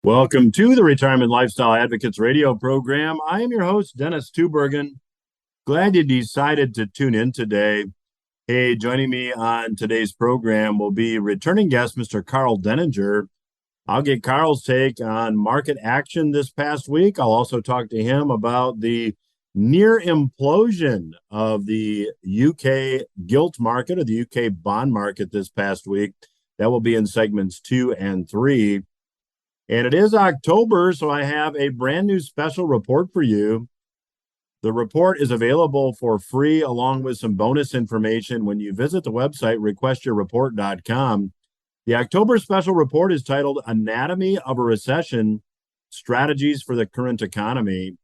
Welcome to the Retirement Lifestyle Advocates radio program. I am your host, Dennis Tubbergen. Glad you decided to tune in today. Hey, joining me on today's program will be returning guest, Mr. Karl Denninger. I'll get Karl's take on market action this past week. I'll also talk to him about the near implosion of the UK gilt market or the UK bond market this past week. That will be in segments 2 and 3. And it is October, so I have a brand new special report for you. The report is available for free along with some bonus information when you visit the website requestyourreport.com. The October special report is titled Anatomy of a Recession, Strategies for the Current Economy.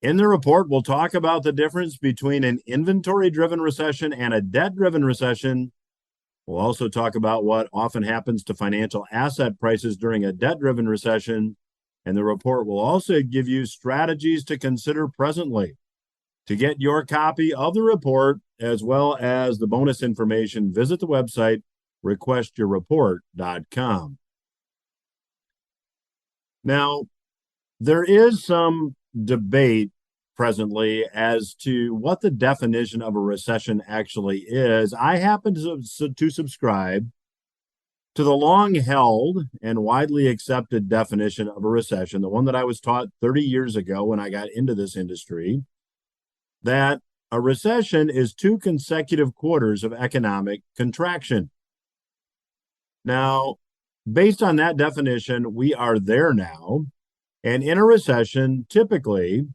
In the report, we'll talk about the difference between an inventory-driven recession and a debt-driven recession. We'll also talk about what often happens to financial asset prices during a debt-driven recession. And the report will also give you strategies to consider presently. To get your copy of the report, as well as the bonus information, visit the website requestyourreport.com. Now, there is some debate presently as to what the definition of a recession actually is. I happen to subscribe to the long held and widely accepted definition of a recession, the one that I was taught 30 years ago when I got into this industry, that a recession is 2 consecutive quarters of economic contraction. Now, based on that definition, we are there now. And in a recession, typically,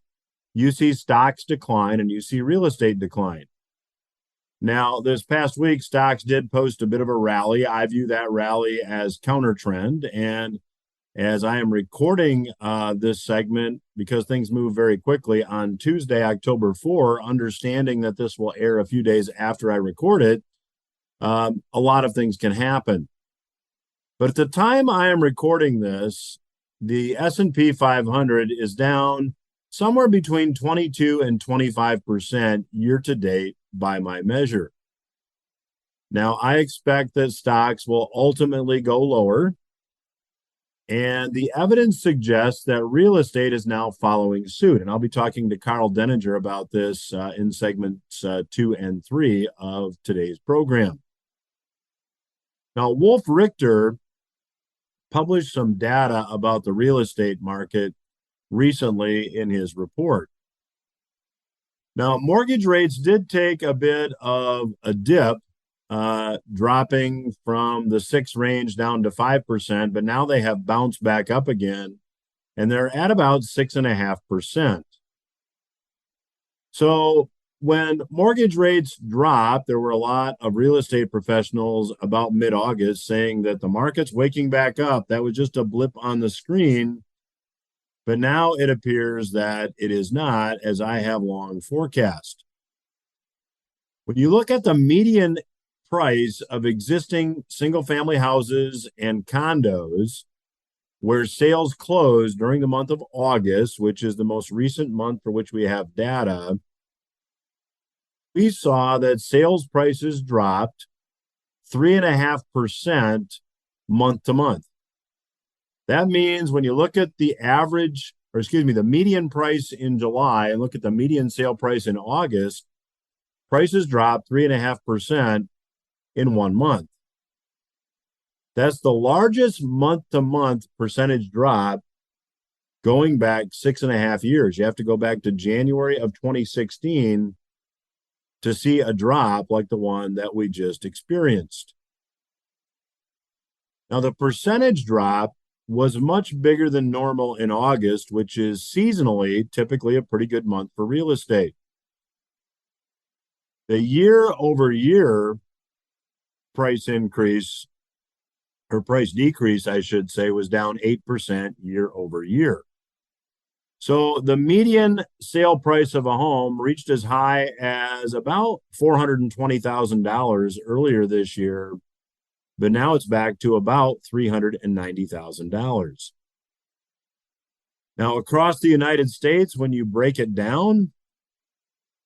you see stocks decline and you see real estate decline. Now, this past week, stocks did post a bit of a rally. I view that rally as counter trend. And as I am recording this segment, because things move very quickly, on Tuesday, October 4, understanding that this will air a few days after I record it, a lot of things can happen. But at the time I am recording this, the S&P 500 is down somewhere between 22 and 25% year to date by my measure. Now, I expect that stocks will ultimately go lower, and the evidence suggests that real estate is now following suit. And I'll be talking to Karl Denninger about this in segments 2 and 3 of today's program. Now, Wolf Richter published some data about the real estate market recently in his report. Now, mortgage rates did take a bit of a dip, dropping from the 6 range down to 5%, but now they have bounced back up again, and they're at about 6.5%. So when mortgage rates dropped, there were a lot of real estate professionals about mid-August saying that the market's waking back up. That was just a blip on the screen. But now it appears that it is not, as I have long forecast. When you look at the median price of existing single-family houses and condos where sales closed during the month of August, which is the most recent month for which we have data, we saw that sales prices dropped 3.5% month to month. That means when you look at the average, or excuse me, the median price in July and look at the median sale price in August, prices dropped 3.5% in 1 month. That's the largest month-to-month percentage drop going back 6.5 years. You have to go back to January of 2016 to see a drop like the one that we just experienced. Now, the percentage drop was much bigger than normal in August, which is seasonally typically a pretty good month for real estate. The year-over-year price increase, or price decrease, I should say, was down 8% year over year. So the median sale price of a home reached as high as about $420,000 earlier this year, but now it's back to about $390,000. Now, across the United States, when you break it down,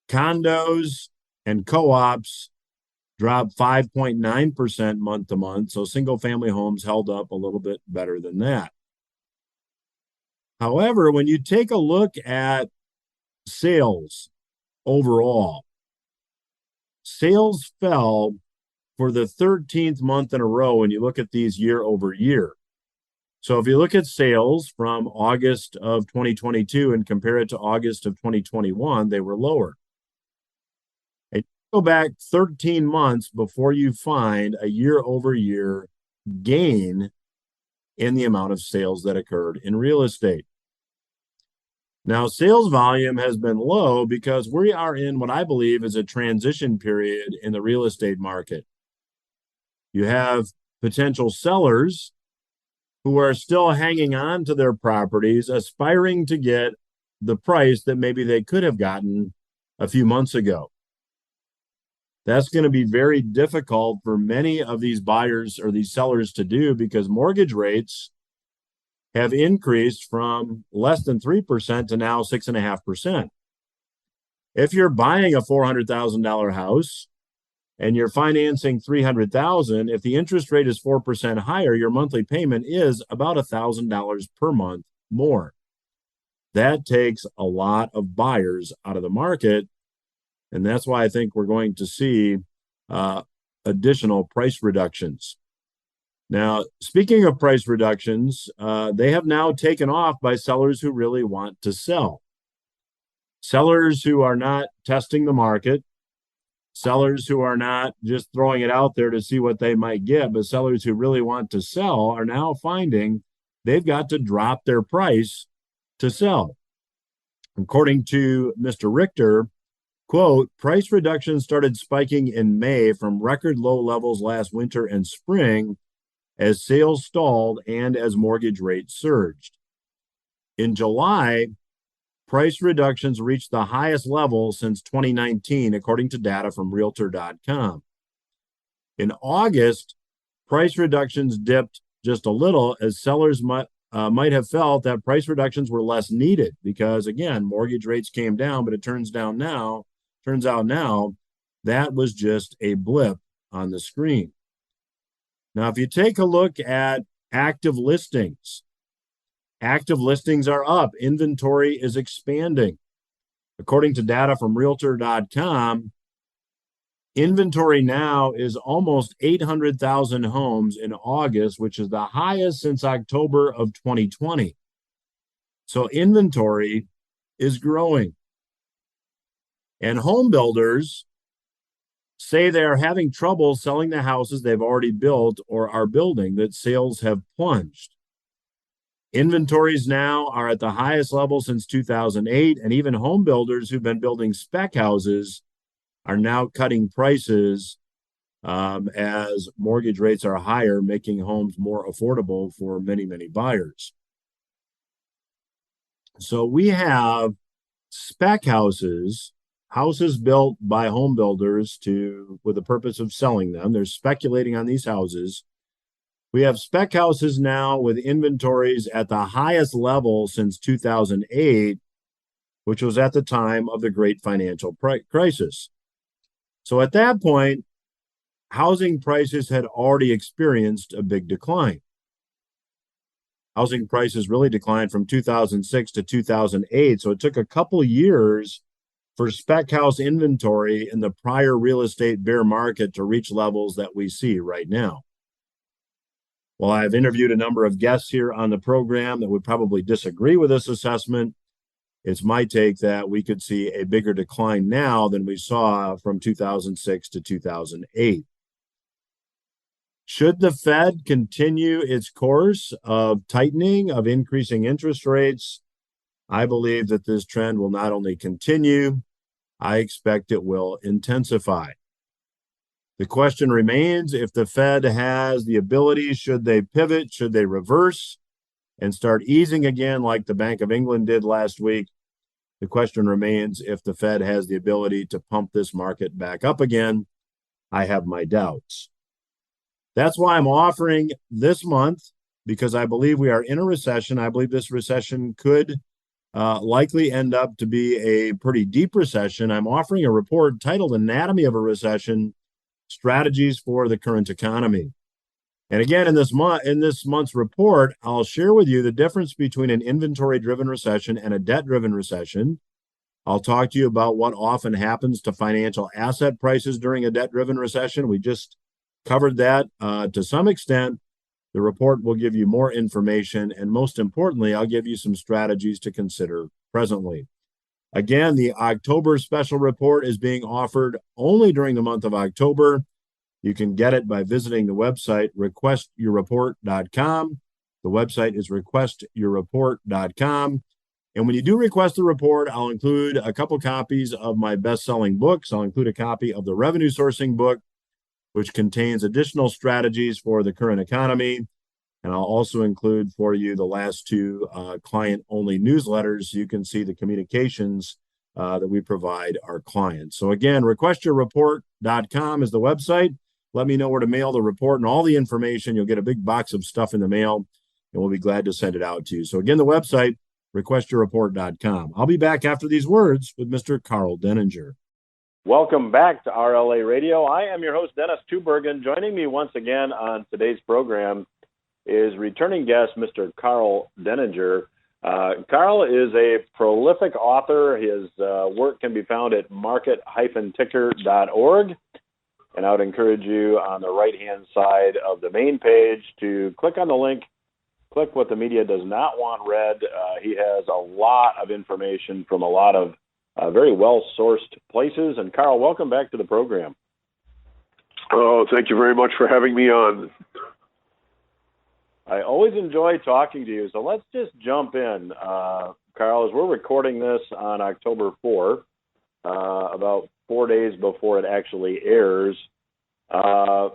condos and co-ops dropped 5.9% month to month. So single family homes held up a little bit better than that. However, when you take a look at sales overall, sales fell for the 13th month in a row when you look at these year over year. So if you look at sales from August of 2022 and compare it to August of 2021, they were lower. And go back 13 months before you find a year over year gain in the amount of sales that occurred in real estate. Now, sales volume has been low because we are in what I believe is a transition period in the real estate market. You have potential sellers who are still hanging on to their properties, aspiring to get the price that maybe they could have gotten a few months ago. That's going to be very difficult for many of these buyers or these sellers to do because mortgage rates have increased from less than 3% to now 6.5%. If you're buying a $400,000 house and you're financing $300,000, if the interest rate is 4% higher, your monthly payment is about $1,000 per month more. That takes a lot of buyers out of the market, and that's why I think we're going to see additional price reductions. Now, speaking of price reductions, they have now taken off by sellers who really want to sell. Sellers who are not testing the market, sellers who are not just throwing it out there to see what they might get, but sellers who really want to sell are now finding they've got to drop their price to sell. According to Mr. Richter, quote, price reductions started spiking in May from record low levels last winter and spring as sales stalled and as mortgage rates surged. In July, price reductions reached the highest level since 2019, according to data from Realtor.com. In August, price reductions dipped just a little as sellers might have felt that price reductions were less needed because, again, mortgage rates came down, but it turns out now that was just a blip on the screen. Now, if you take a look at active listings are up. Inventory is expanding. According to data from Realtor.com, inventory now is almost 800,000 homes in August, which is the highest since October of 2020. So inventory is growing. And home builders say they are having trouble selling the houses they've already built or are building, that sales have plunged. Inventories now are at the highest level since 2008, and even home builders who've been building spec houses are now cutting prices as mortgage rates are higher, making homes more affordable for many, many buyers. So we have spec houses built by home builders with the purpose of selling them. They're speculating on these houses. We have spec houses now with inventories at the highest level since 2008, which was at the time of the great financial crisis. So at that point, housing prices had already experienced a big decline. Housing prices really declined from 2006 to 2008. So it took a couple years for spec house inventory in the prior real estate bear market to reach levels that we see right now. Well, I've interviewed a number of guests here on the program that would probably disagree with this assessment. It's my take that we could see a bigger decline now than we saw from 2006 to 2008. Should the Fed continue its course of tightening, of increasing interest rates, I believe that this trend will not only continue, I expect it will intensify. The question remains, if the Fed has the ability, should they pivot, should they reverse and start easing again like the Bank of England did last week? The question remains if the Fed has the ability to pump this market back up again. I have my doubts. That's why I'm offering this month, because I believe we are in a recession. I believe this recession could likely end up to be a pretty deep recession. I'm offering a report titled Anatomy of a Recession, Strategies for the Current Economy. And again, in this month's report, I'll share with you the difference between an inventory-driven recession and a debt-driven recession. I'll talk to you about what often happens to financial asset prices during a debt-driven recession. We just covered that to some extent. The report will give you more information, and most importantly, I'll give you some strategies to consider presently. Again, the October special report is being offered only during the month of October. You can get it by visiting the website requestyourreport.com. The website is requestyourreport.com. And when you do request the report, I'll include a couple copies of my best-selling books. I'll include a copy of the revenue sourcing book, which contains additional strategies for the current economy. And I'll also include for you the last two client-only newsletters so you can see the communications that we provide our clients. So again, requestyourreport.com is the website. Let me know where to mail the report and all the information. You'll get a big box of stuff in the mail, and we'll be glad to send it out to you. So again, the website, requestyourreport.com. I'll be back after these words with Mr. Karl Denninger. Welcome back to RLA Radio. I am your host, Dennis Tubbergen. Joining me once again on today's program is returning guest, Mr. Karl Denninger. Karl is a prolific author. His work can be found at market-ticker.org. And I would encourage you on the right-hand side of the main page to click on the link, click what the media does not want read. He has a lot of information from a lot of very well-sourced places. And Karl, welcome back to the program. Oh, thank you very much for having me on. I always enjoy talking to you. So let's just jump in, Karl, as we're recording this on October 4th, about 4 days before it actually airs.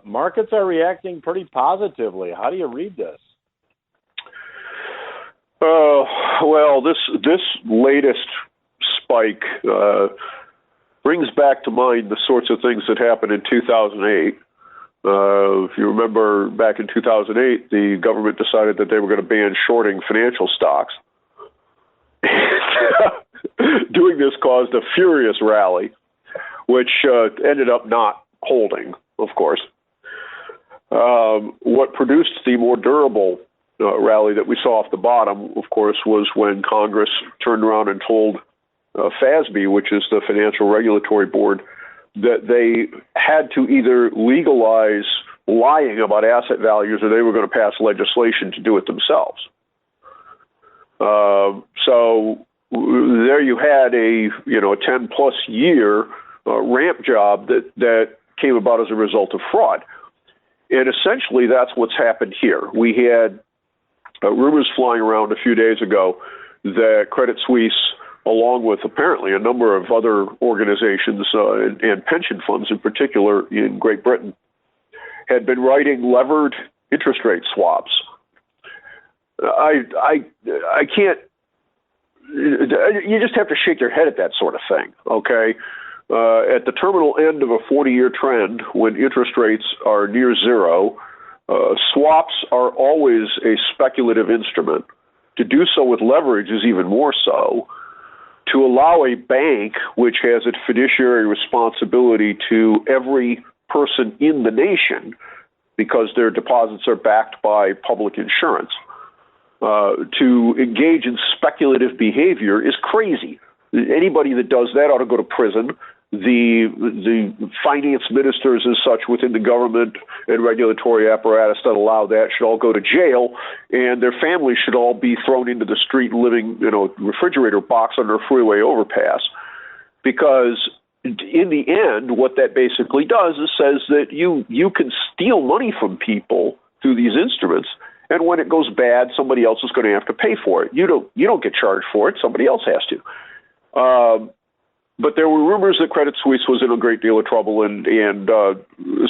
Markets are reacting pretty positively. How do you read this? Well, this latest spike brings back to mind the sorts of things that happened in 2008. If you remember, back in 2008, the government decided that they were going to ban shorting financial stocks. Doing this caused a furious rally, which ended up not holding, of course. What produced the more durable rally that we saw off the bottom, of course, was when Congress turned around and told FASB, which is the Financial Regulatory Board, that they had to either legalize lying about asset values or they were going to pass legislation to do it themselves. So there you had a 10-plus year ramp job that came about as a result of fraud. And essentially that's what's happened here. We had rumors flying around a few days ago that Credit Suisse, along with apparently a number of other organizations and pension funds in particular in Great Britain, had been writing levered interest rate swaps. I can't. You just have to shake your head at that sort of thing. Okay, at the terminal end of a 40-year trend, when interest rates are near zero, swaps are always a speculative instrument. To do so with leverage is even more so. To allow a bank, which has a fiduciary responsibility to every person in the nation, because their deposits are backed by public insurance, to engage in speculative behavior is crazy. Anybody that does that ought to go to prison. The finance ministers and such within the government and regulatory apparatus that allow that should all go to jail, and their families should all be thrown into the street living in a refrigerator box under a freeway overpass. Because in the end, what that basically does is says that you can steal money from people through these instruments, and when it goes bad, somebody else is going to have to pay for it. You don't get charged for it; somebody else has to. But there were rumors that Credit Suisse was in a great deal of trouble, and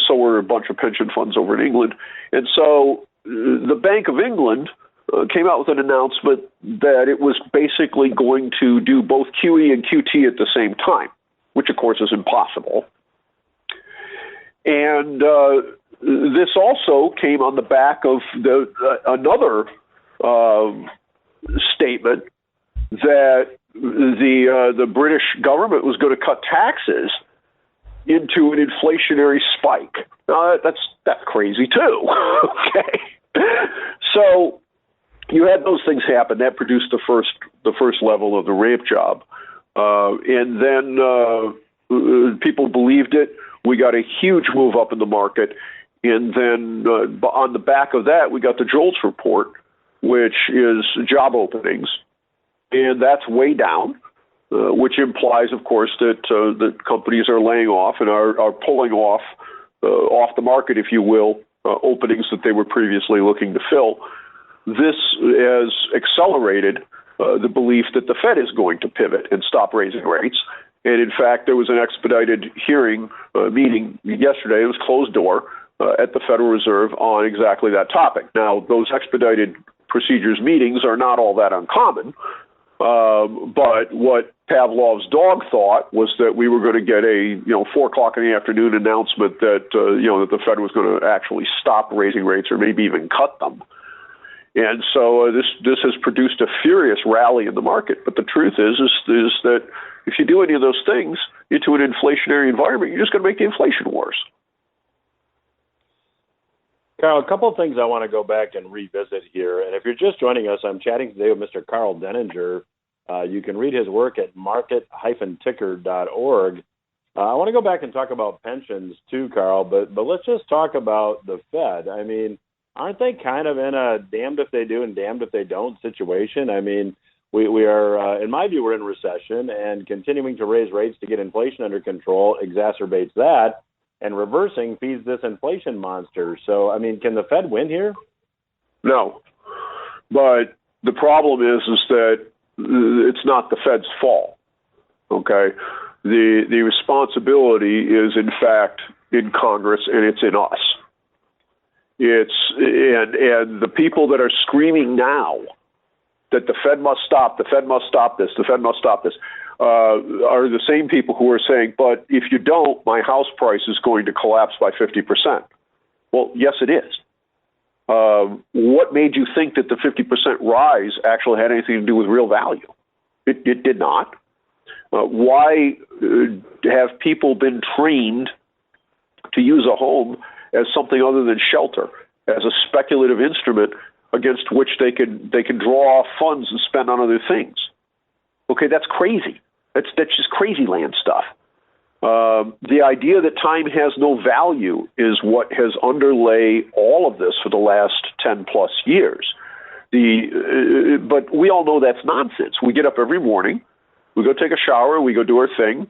so were a bunch of pension funds over in England. And so the Bank of England came out with an announcement that it was basically going to do both QE and QT at the same time, which of course is impossible. And this also came on the back of another statement that the British government was going to cut taxes into an inflationary spike. That's crazy too. Okay, so you had those things happen. That produced the first level of the ramp job, and then people believed it. We got a huge move up in the market, and then on the back of that, we got the JOLTS report, which is job openings, and that's way down. Which implies, of course, that companies are laying off and are pulling off the market, if you will, openings that they were previously looking to fill. This has accelerated the belief that the Fed is going to pivot and stop raising rates. And in fact, there was an expedited meeting yesterday. It was closed door at the Federal Reserve on exactly that topic. Now, those expedited procedures meetings are not all that uncommon. But what Pavlov's dog thought was that we were going to get a 4:00 in the afternoon announcement that that the Fed was going to actually stop raising rates or maybe even cut them. And so this has produced a furious rally in the market. But the truth is that if you do any of those things into an inflationary environment, you're just going to make the inflation worse. Karl, a couple of things I want to go back and revisit here. And if you're just joining us, I'm chatting today with Mr. Karl Denninger. You can read his work at market-ticker.org. I want to go back and talk about pensions too, Karl, but let's just talk about the Fed. I mean, aren't they kind of in a damned if they do and damned if they don't situation? I mean, we are, in my view, we're in recession, and continuing to raise rates to get inflation under control exacerbates that. And reversing feeds this inflation monster. So, I mean, can the Fed win here? No. But the problem is that it's not the Fed's fault. Okay? The responsibility is, in fact, in Congress, and it's in us. And the people that are screaming now that the Fed must stop, the Fed must stop this, the Fed must stop this, are the same people who are saying, but if you don't, my house price is going to collapse by 50%. Well, yes, it is. What made you think that the 50% rise actually had anything to do with real value? It did not. Why have people been trained to use a home as something other than shelter, as a speculative instrument against which they can draw off funds and spend on other things? Okay, that's crazy. That's just crazy land stuff. The idea that time has no value is what has underlay all of this for the last 10 plus years. But we all know that's nonsense. We get up every morning, we go take a shower, we go do our thing,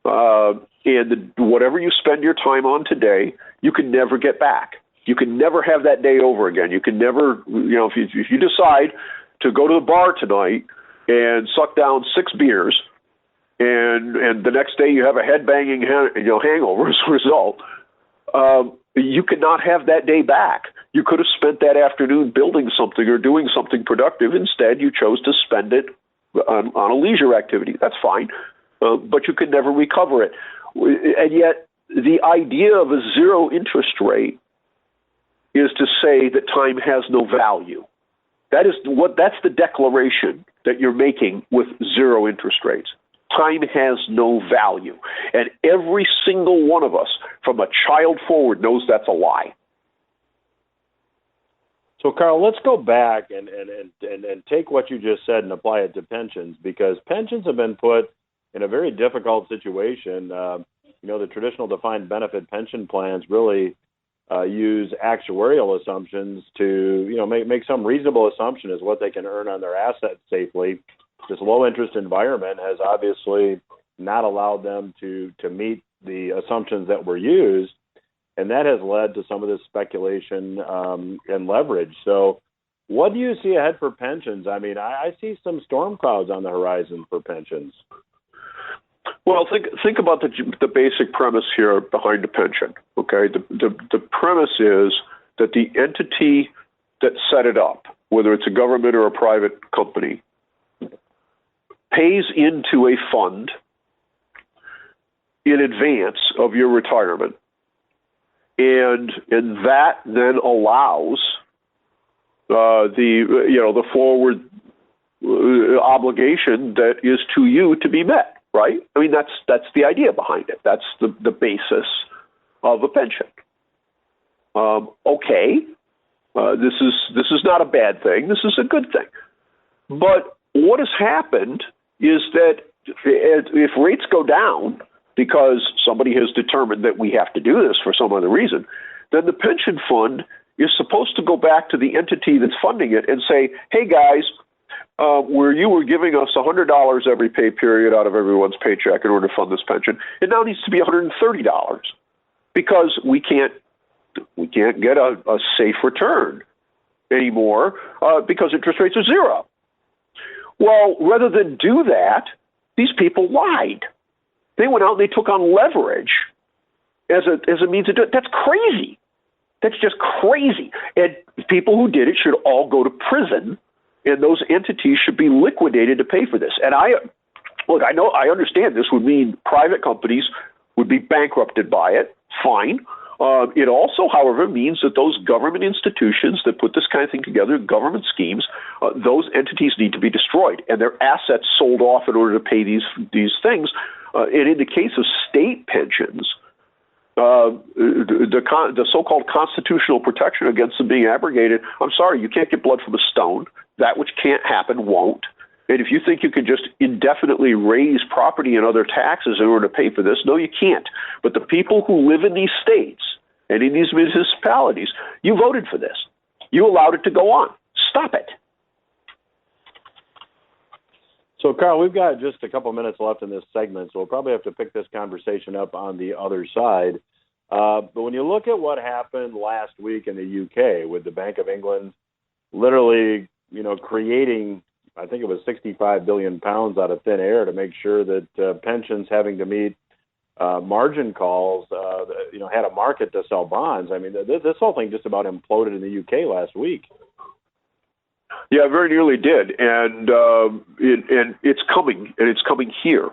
and whatever you spend your time on today, you can never get back. You can never have that day over again. You can never, if you decide to go to the bar tonight and suck down 6 beers, and the next day you have a head-banging hangover as a result, you cannot have that day back. You could have spent that afternoon building something or doing something productive. Instead, you chose to spend it on a leisure activity. That's fine, but you could never recover it. And yet, the idea of a zero interest rate is to say that time has no value. That's the declaration that you're making with zero interest rates. Time has no value. And every single one of us, from a child forward, knows that's a lie. So, Karl, let's go back and take what you just said and apply it to pensions, because pensions have been put in a very difficult situation. The traditional defined benefit pension plans really use actuarial assumptions to, make some reasonable assumption as what they can earn on their assets safely. This low interest environment has obviously not allowed them to meet the assumptions that were used, and that has led to some of this speculation and leverage. So what do you see ahead for pensions? I mean, I see some storm clouds on the horizon for pensions. Well, think about the basic premise here behind the pension. Okay, the premise is that the entity that set it up, whether it's a government or a private company, pays into a fund in advance of your retirement, and that then allows the forward obligation that is to you to be met. right? I mean, that's the idea behind it. That's the basis of a pension. Okay, this is not a bad thing. This is a good thing. But what has happened is that if rates go down because somebody has determined that we have to do this for some other reason, then the pension fund is supposed to go back to the entity that's funding it and say, hey, guys, where you were giving us $100 every pay period out of everyone's paycheck in order to fund this pension, it now needs to be $130 because we can't get a safe return anymore because interest rates are zero. Well, rather than do that, these people lied. They went out and they took on leverage as a means to do it. That's crazy. That's just crazy. And people who did it should all go to prison, and those entities should be liquidated to pay for this. And I understand this would mean private companies would be bankrupted by it. Fine. It also, however, means that those government institutions that put this kind of thing together, government schemes, those entities need to be destroyed and their assets sold off in order to pay these things. And in the case of state pensions, the so-called constitutional protection against them being abrogated, I'm sorry, you can't get blood from a stone. That which can't happen won't. And if you think you can just indefinitely raise property and other taxes in order to pay for this, no, you can't. But the people who live in these states and in these municipalities, you voted for this. You allowed it to go on. Stop it. So, Karl, we've got just a couple minutes left in this segment, so we'll probably have to pick this conversation up on the other side. But when you look at what happened last week in the UK with the Bank of England literally, creating, I think it was 65 billion pounds out of thin air to make sure that pensions having to meet margin calls, had a market to sell bonds. I mean, this whole thing just about imploded in the UK last week. Yeah, it very nearly did, and it's coming, and it's coming here.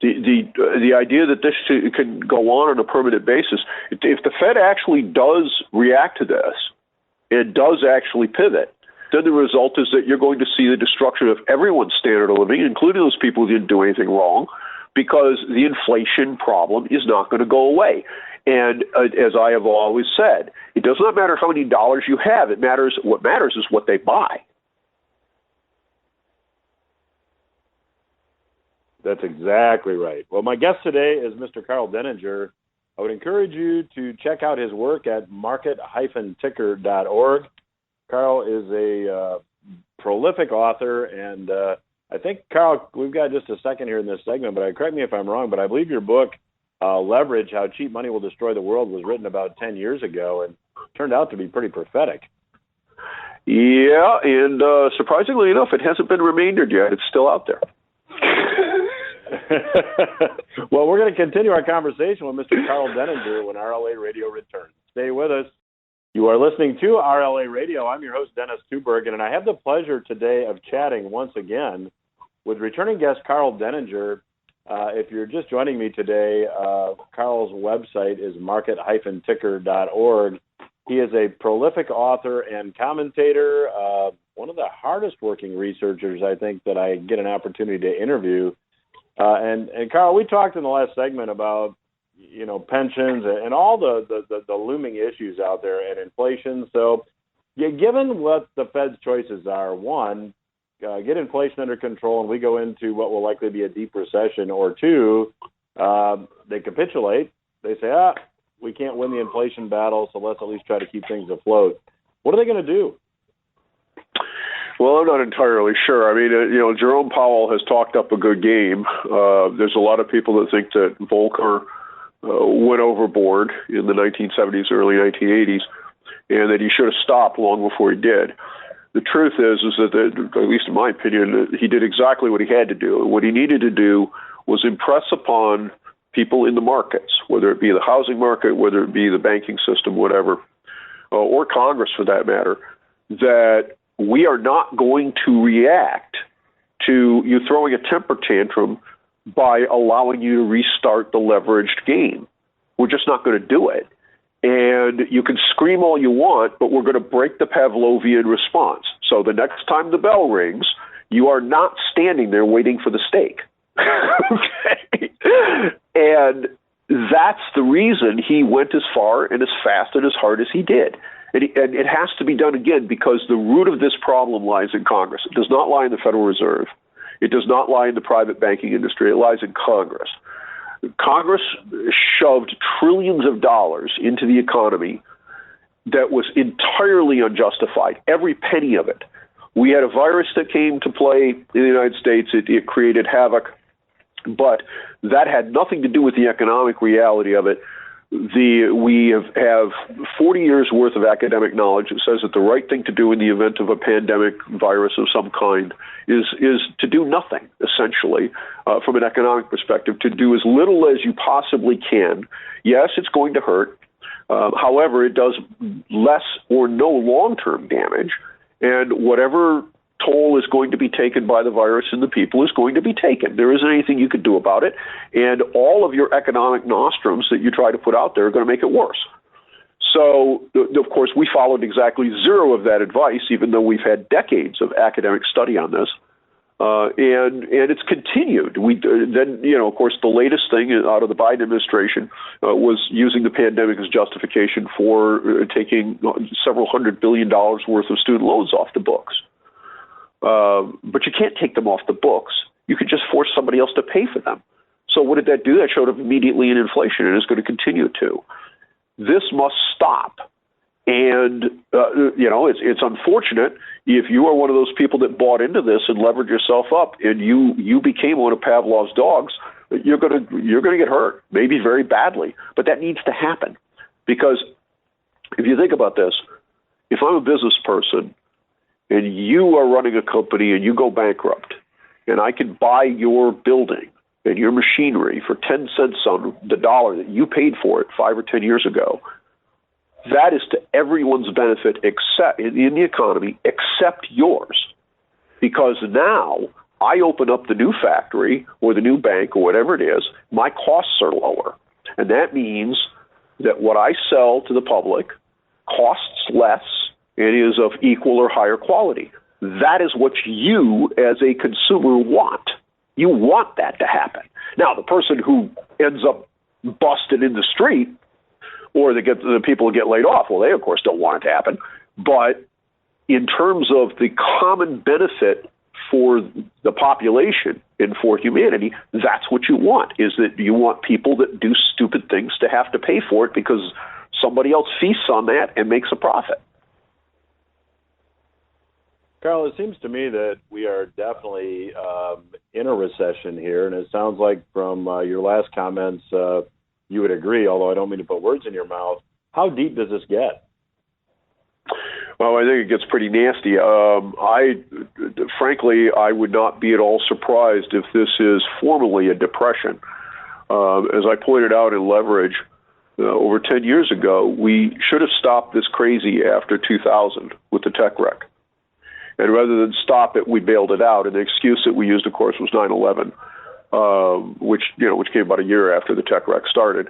The idea that this can go on a permanent basis, if the Fed actually does react to this, it does actually pivot, then the result is that you're going to see the destruction of everyone's standard of living, including those people who didn't do anything wrong, because the inflation problem is not going to go away. And as I have always said, it does not matter how many dollars you have. What matters is what they buy. That's exactly right. Well, my guest today is Mr. Karl Denninger. I would encourage you to check out his work at market-ticker.org. Karl is a prolific author, and I think, Karl, we've got just a second here in this segment, but correct me if I'm wrong, but I believe your book, Leverage, How Cheap Money Will Destroy the World, was written about 10 years ago and turned out to be pretty prophetic. Yeah, and surprisingly enough, it hasn't been remaindered yet. It's still out there. Well, we're going to continue our conversation with Mr. Karl Denninger when RLA Radio returns. Stay with us. You are listening to RLA Radio. I'm your host, Dennis Tubbergen, and I have the pleasure today of chatting once again with returning guest Karl Denninger. If you're just joining me today, Karl's website is market-ticker.org. He is a prolific author and commentator, one of the hardest working researchers, I think, that I get an opportunity to interview. And Karl, we talked in the last segment about, pensions and all the looming issues out there and inflation. So given what the Fed's choices are, one, get inflation under control and we go into what will likely be a deep recession, or two, they capitulate. They say, we can't win the inflation battle, so let's at least try to keep things afloat. What are they going to do? Well, I'm not entirely sure. I mean, Jerome Powell has talked up a good game. There's a lot of people that think that Volcker went overboard in the 1970s, early 1980s, and that he should have stopped long before he did. The truth is that, at least in my opinion, he did exactly what he had to do. What he needed to do was impress upon people in the markets, whether it be the housing market, whether it be the banking system, whatever, or Congress for that matter, that we are not going to react to you throwing a temper tantrum by allowing you to restart the leveraged game. We're just not going to do it. And you can scream all you want, but we're going to break the Pavlovian response. So the next time the bell rings, you are not standing there waiting for the steak. Okay. And that's the reason he went as far and as fast and as hard as he did. And it has to be done again because the root of this problem lies in Congress. It does not lie in the Federal Reserve. It does not lie in the private banking industry. It lies in Congress. Congress shoved trillions of dollars into the economy that was entirely unjustified, every penny of it. We had a virus that came to play in the United States. It created havoc, but that had nothing to do with the economic reality of it. We have 40 years worth of academic knowledge that says that the right thing to do in the event of a pandemic virus of some kind is to do nothing, essentially, from an economic perspective, to do as little as you possibly can. Yes, it's going to hurt. However, it does less or no long-term damage, and whatever toll is going to be taken by the virus and the people is going to be taken. There isn't anything you could do about it, and all of your economic nostrums that you try to put out there are going to make it worse. So, of course, we followed exactly zero of that advice, even though we've had decades of academic study on this. And it's continued. Of course, the latest thing out of the Biden administration was using the pandemic as justification for taking several $100 billion worth of student loans off the books. But you can't take them off the books. You could just force somebody else to pay for them. So what did that do? That showed up immediately in inflation, and is going to continue to. This must stop. And, it's unfortunate if you are one of those people that bought into this and levered yourself up and you became one of Pavlov's dogs, you're going to get hurt, maybe very badly. But that needs to happen because if you think about this, if I'm a business person and you are running a company and you go bankrupt and I can buy your building and your machinery for 10 cents on the dollar that you paid for it 5 or 10 years ago, that is to everyone's benefit except in the economy, except yours. Because now I open up the new factory or the new bank or whatever it is, my costs are lower. And that means that what I sell to the public costs less and is of equal or higher quality. That is what you as a consumer want. You want that to happen. Now, the person who ends up busted in the street or the people who get laid off, well, they, of course, don't want it to happen. But in terms of the common benefit for the population and for humanity, that's what you want, is that you want people that do stupid things to have to pay for it because somebody else feasts on that and makes a profit. Karl, it seems to me that we are definitely in a recession here, and it sounds like from your last comments you would agree, although I don't mean to put words in your mouth. How deep does this get? Well, I think it gets pretty nasty. Frankly, I would not be at all surprised if this is formally a depression. As I pointed out in Leverage, over 10 years ago, we should have stopped this crazy after 2000 with the tech wreck. And rather than stop it, we bailed it out. And the excuse that we used, of course, was 9/11, which came about a year after the tech wreck started.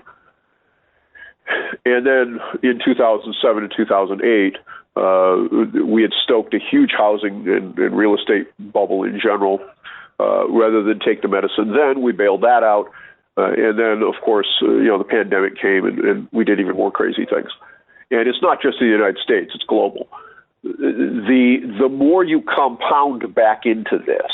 And then in 2007 and 2008, we had stoked a huge housing and real estate bubble in general. Rather than take the medicine, then we bailed that out. And then, of course, the pandemic came and we did even more crazy things. And it's not just in the United States, it's global. The more you compound back into this,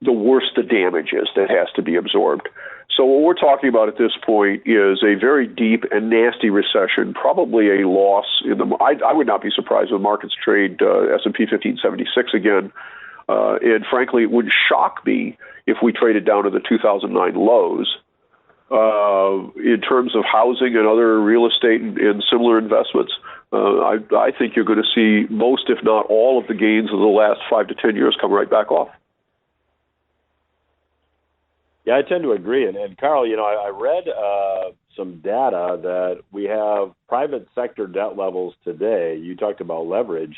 the worse the damage is that has to be absorbed. So what we're talking about at this point is a very deep and nasty recession, probably a loss in the. I would not be surprised if markets trade S&P 1576 again, and frankly, it wouldn't shock me if we traded down to the 2009 lows. In terms of housing and other real estate and similar investments, I think you're going to see most, if not all, of the gains of the last 5 to 10 years come right back off. Yeah, I tend to agree. And Karl, I read some data that we have private sector debt levels today. You talked about leverage.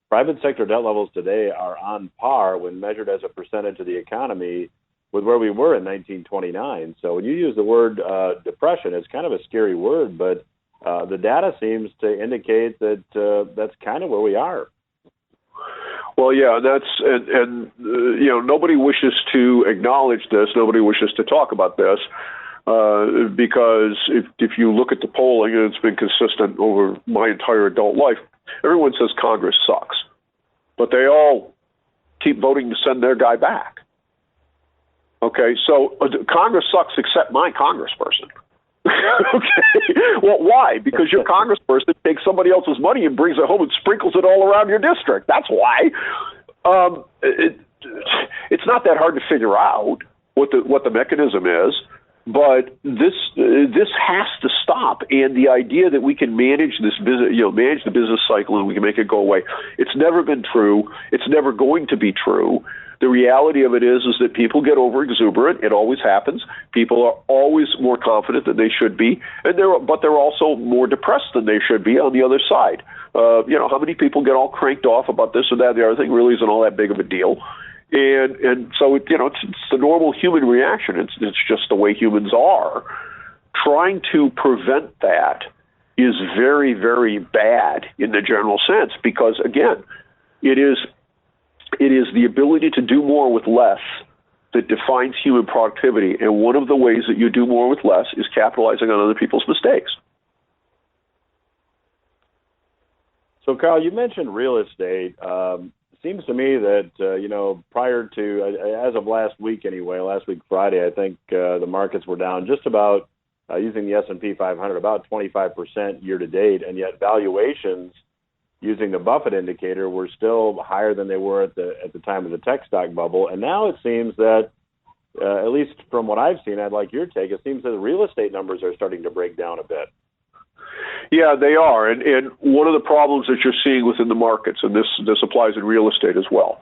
Private sector debt levels today are on par when measured as a percentage of the economy with where we were in 1929. So when you use the word depression, it's kind of a scary word, but the data seems to indicate that that's kind of where we are. Well, yeah, nobody wishes to acknowledge this. Nobody wishes to talk about this because if you look at the polling, and it's been consistent over my entire adult life, everyone says Congress sucks, but they all keep voting to send their guy back. Okay, so Congress sucks except my congressperson. Okay, well, why? Because your congressperson takes somebody else's money and brings it home and sprinkles it all around your district. That's why. It's not that hard to figure out what the mechanism is, but this has to stop. And the idea that we can manage this business, manage the business cycle and we can make it go away, it's never been true. It's never going to be true. The reality of it is that people get over exuberant. It always happens. People are always more confident than they should be, but they're also more depressed than they should be on the other side. How many people get all cranked off about this or that? The other thing really isn't all that big of a deal, and so it's the normal human reaction. It's just the way humans are. Trying to prevent that is very, very bad in the general sense because again, it is the ability to do more with less that defines human productivity. And one of the ways that you do more with less is capitalizing on other people's mistakes. So, Karl, you mentioned real estate. Seems to me that, prior to, as of last week anyway, last week Friday, I think the markets were down just about, using the S&P 500, about 25% year to date. And yet valuations using the Buffett indicator were still higher than they were at the time of the tech stock bubble. And now it seems that, at least from what I've seen, I'd like your take, it seems that the real estate numbers are starting to break down a bit. Yeah, they are. And one of the problems that you're seeing within the markets, and this applies in real estate as well,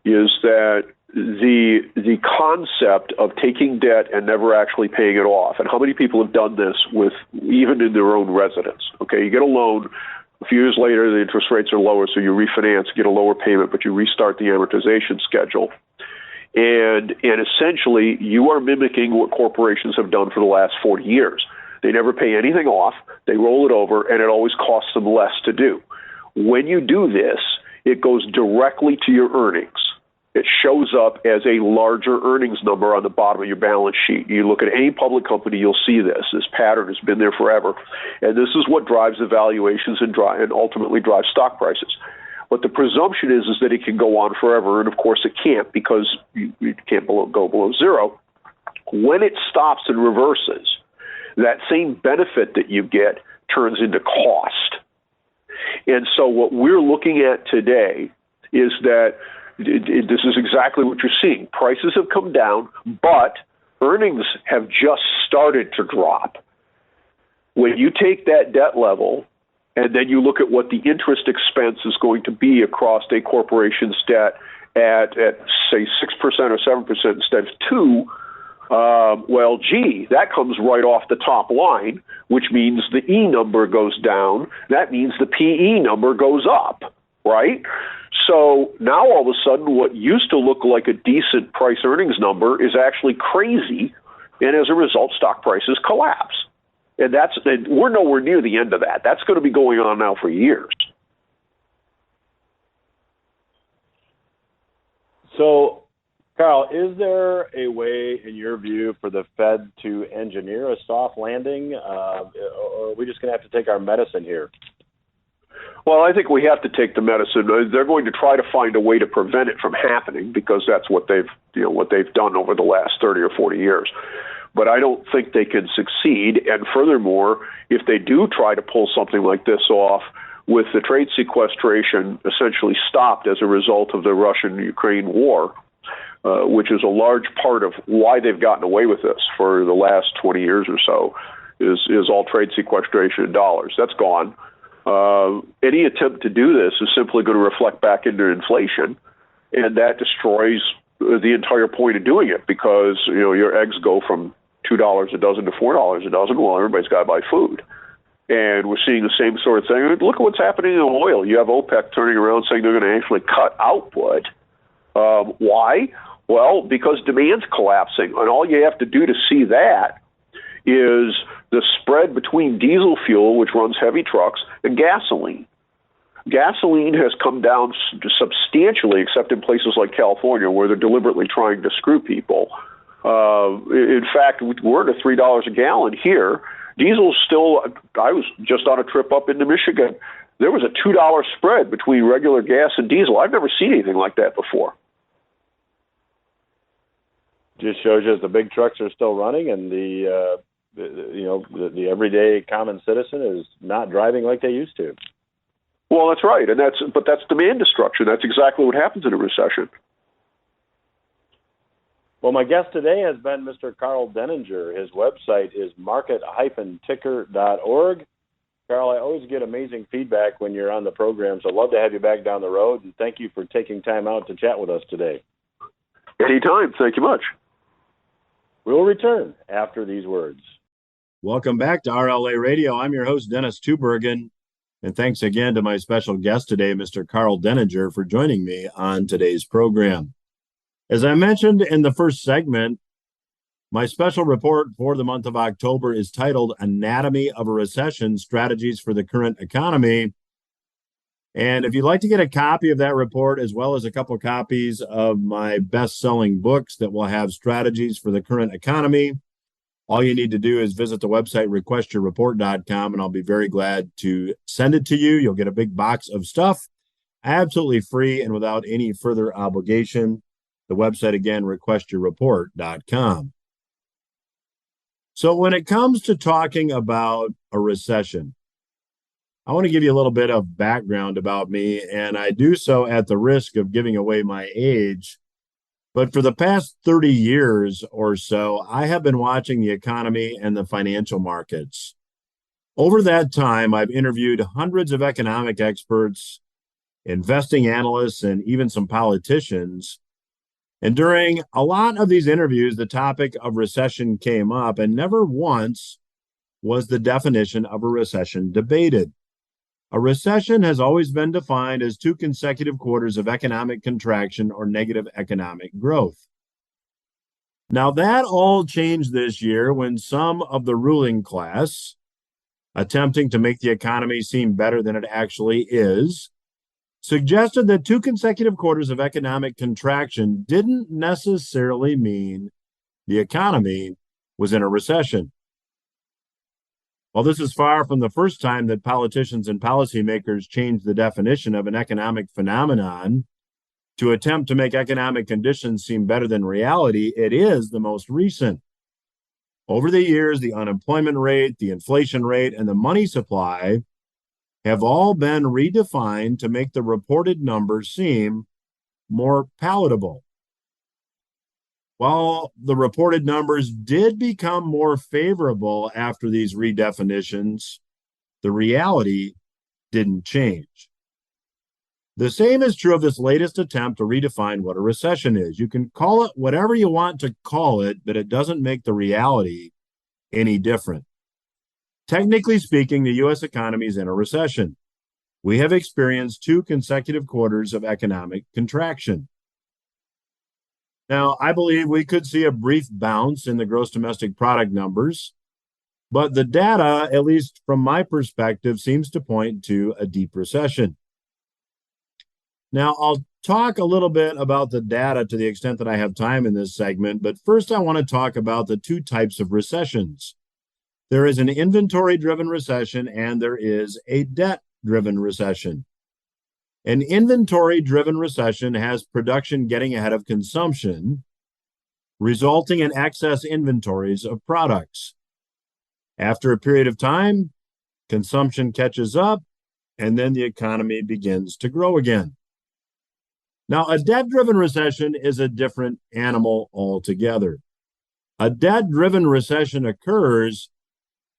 is that the concept of taking debt and never actually paying it off. And how many people have done this with even in their own residence? Okay, you get a loan. A few years later, the interest rates are lower, so you refinance, get a lower payment, but you restart the amortization schedule. And essentially, you are mimicking what corporations have done for the last 40 years. They never pay anything off, they roll it over, and it always costs them less to do. When you do this, it goes directly to your earnings. It shows up as a larger earnings number on the bottom of your balance sheet. You look at any public company, you'll see this. This pattern has been there forever. And this is what drives the valuations and ultimately drives stock prices. But the presumption is that it can go on forever, and of course it can't because you can't go below zero. When it stops and reverses, that same benefit that you get turns into cost. And so what we're looking at today is that this is exactly what you're seeing. Prices have come down, but earnings have just started to drop. When you take that debt level and then you look at what the interest expense is going to be across a corporation's debt at say 6% or 7% instead of 2%, that comes right off the top line, which means the E number goes down. That means the PE number goes up, right? So now all of a sudden what used to look like a decent price earnings number is actually crazy, and as a result, stock prices collapse. And we're nowhere near the end of that. That's going to be going on now for years. So, Karl, is there a way, in your view, for the Fed to engineer a soft landing, or are we just going to have to take our medicine here? Well, I think we have to take the medicine. They're going to try to find a way to prevent it from happening because that's what they've done over the last 30 or 40 years. But I don't think they can succeed. And furthermore, if they do try to pull something like this off, with the trade sequestration essentially stopped as a result of the Russian-Ukraine war, which is a large part of why they've gotten away with this for the last 20 years or so, is all trade sequestration in dollars. That's gone. Any attempt to do this is simply going to reflect back into inflation, and that destroys the entire point of doing it because your eggs go from $2 a dozen to $4 a dozen. Well, everybody's got to buy food. And we're seeing the same sort of thing. Look at what's happening in oil. You have OPEC turning around saying they're going to actually cut output. Why? Well, because demand's collapsing. And all you have to do to see that is the spread between diesel fuel, which runs heavy trucks, and gasoline. Gasoline has come down substantially, except in places like California where they're deliberately trying to screw people. In fact, we're at $3 a gallon here. Diesel's still, I was just on a trip up into Michigan. There was a $2 spread between regular gas and diesel. I've never seen anything like that before. Just shows you the big trucks are still running, and the everyday common citizen is not driving like they used to. Well, that's right, but that's demand destruction. That's exactly what happens in a recession. Well, my guest today has been Mr. Karl Denninger. His website is market-ticker.org. Karl, I always get amazing feedback when you're on the program, so I'd love to have you back down the road, and thank you for taking time out to chat with us today. Anytime. Thank you much. We'll return after these words. Welcome back to RLA Radio. I'm your host, Dennis Tubbergen, and thanks again to my special guest today, Mr. Karl Denninger, for joining me on today's program. As I mentioned in the first segment, my special report for the month of October is titled Anatomy of a Recession, Strategies for the Current Economy. And if you'd like to get a copy of that report, as well as a couple copies of my best-selling books that will have strategies for the current economy, all you need to do is visit the website requestyourreport.com, and I'll be very glad to send it to you. You'll get a big box of stuff, absolutely free and without any further obligation. The website, again, requestyourreport.com. So when it comes to talking about a recession, I want to give you a little bit of background about me, and I do so at the risk of giving away my age. But for the past 30 years or so, I have been watching the economy and the financial markets. Over that time, I've interviewed hundreds of economic experts, investing analysts, and even some politicians. And during a lot of these interviews, the topic of recession came up, and never once was the definition of a recession debated. A recession has always been defined as 2 consecutive quarters of economic contraction or negative economic growth. Now, that all changed this year when some of the ruling class, attempting to make the economy seem better than it actually is, suggested that 2 consecutive quarters of economic contraction didn't necessarily mean the economy was in a recession. While this is far from the first time that politicians and policymakers changed the definition of an economic phenomenon to attempt to make economic conditions seem better than reality, it is the most recent. Over the years, the unemployment rate, the inflation rate, and the money supply have all been redefined to make the reported numbers seem more palatable. While the reported numbers did become more favorable after these redefinitions, the reality didn't change. The same is true of this latest attempt to redefine what a recession is. You can call it whatever you want to call it, but it doesn't make the reality any different. Technically speaking, the U.S. economy is in a recession. We have experienced 2 consecutive quarters of economic contraction. Now, I believe we could see a brief bounce in the gross domestic product numbers, but the data, at least from my perspective, seems to point to a deep recession. Now, I'll talk a little bit about the data to the extent that I have time in this segment, but first I want to talk about the 2 types of recessions. There is an inventory-driven recession and there is a debt-driven recession. An inventory-driven recession has production getting ahead of consumption, resulting in excess inventories of products. After a period of time, consumption catches up, and then the economy begins to grow again. Now, a debt-driven recession is a different animal altogether. A debt-driven recession occurs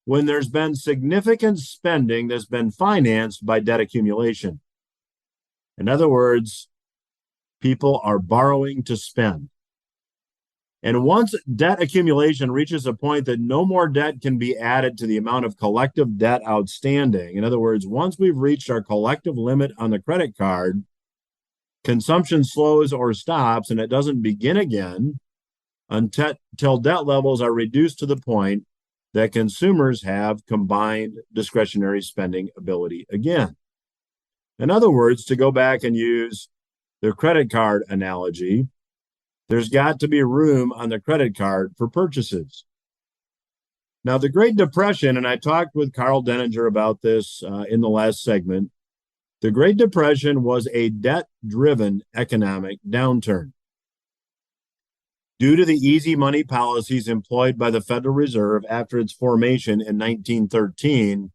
when there's been significant spending that's been financed by debt accumulation. In other words, people are borrowing to spend. And once debt accumulation reaches a point that no more debt can be added to the amount of collective debt outstanding, in other words, once we've reached our collective limit on the credit card, consumption slows or stops, and it doesn't begin again until debt levels are reduced to the point that consumers have combined discretionary spending ability again. In other words, to go back and use the credit card analogy, there's got to be room on the credit card for purchases. Now, the Great Depression, and I talked with Karl Denninger about this in the last segment, the Great Depression was a debt-driven economic downturn. Due to the easy money policies employed by the Federal Reserve after its formation in 1913,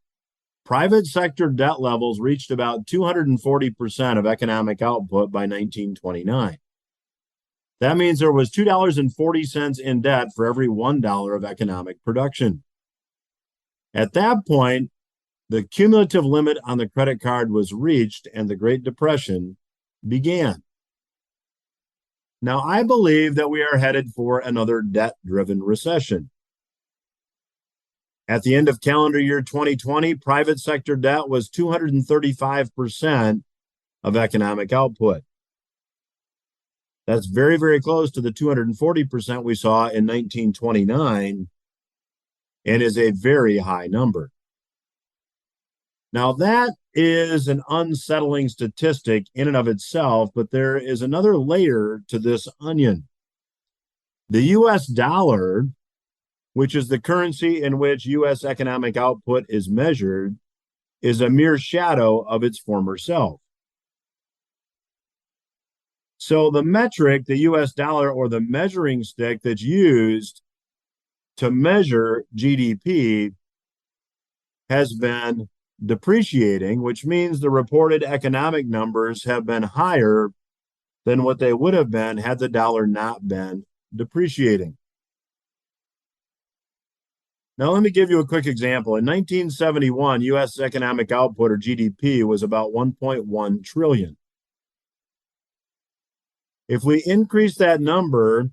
private sector debt levels reached about 240% of economic output by 1929. That means there was $2.40 in debt for every $1 of economic production. At that point, the cumulative limit on the credit card was reached and the Great Depression began. Now, I believe that we are headed for another debt-driven recession. At the end of calendar year 2020, private sector debt was 235% of economic output. That's very, very close to the 240% we saw in 1929 and is a very high number. Now, that is an unsettling statistic in and of itself, but there is another layer to this onion. The US dollar, which is the currency in which US economic output is measured, is a mere shadow of its former self. So the metric, the US dollar, or the measuring stick that's used to measure GDP has been depreciating, which means the reported economic numbers have been higher than what they would have been had the dollar not been depreciating. Now, let me give you a quick example. In 1971, U.S. economic output, or GDP, was about 1.1 trillion. If we increase that number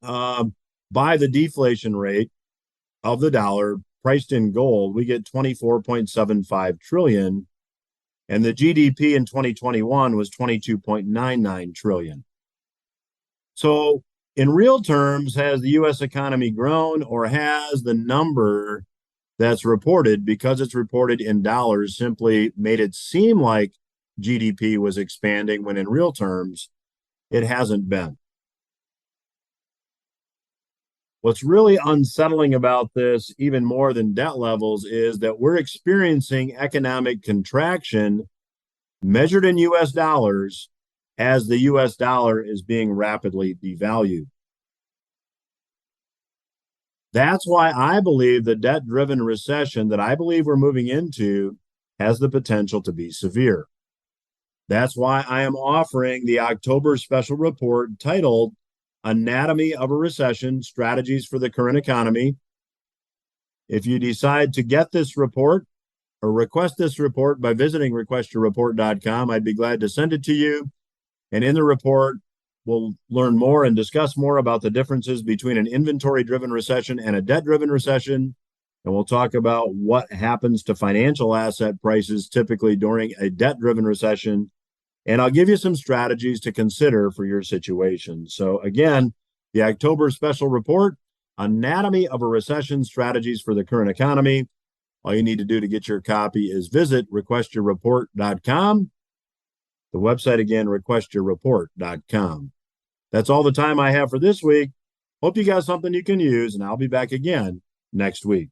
by the deflation rate of the dollar priced in gold, we get 24.75 trillion, and the GDP in 2021 was 22.99 trillion. So in real terms, has the US economy grown, or has the number that's reported, because it's reported in dollars, simply made it seem like GDP was expanding when in real terms it hasn't been? What's really unsettling about this, even more than debt levels, is that we're experiencing economic contraction measured in US dollars as the US dollar is being rapidly devalued. That's why I believe the debt-driven recession that I believe we're moving into has the potential to be severe. That's why I am offering the October special report titled Anatomy of a Recession, Strategies for the Current Economy. If you decide to get this report or request this report by visiting requestyourreport.com, I'd be glad to send it to you. And in the report, we'll learn more and discuss more about the differences between an inventory-driven recession and a debt-driven recession. And we'll talk about what happens to financial asset prices typically during a debt-driven recession. And I'll give you some strategies to consider for your situation. So again, the October special report, Anatomy of a Recession, Strategies for the Current Economy. All you need to do to get your copy is visit requestyourreport.com. The website again, requestyourreport.com. That's all the time I have for this week. Hope you got something you can use, and I'll be back again next week.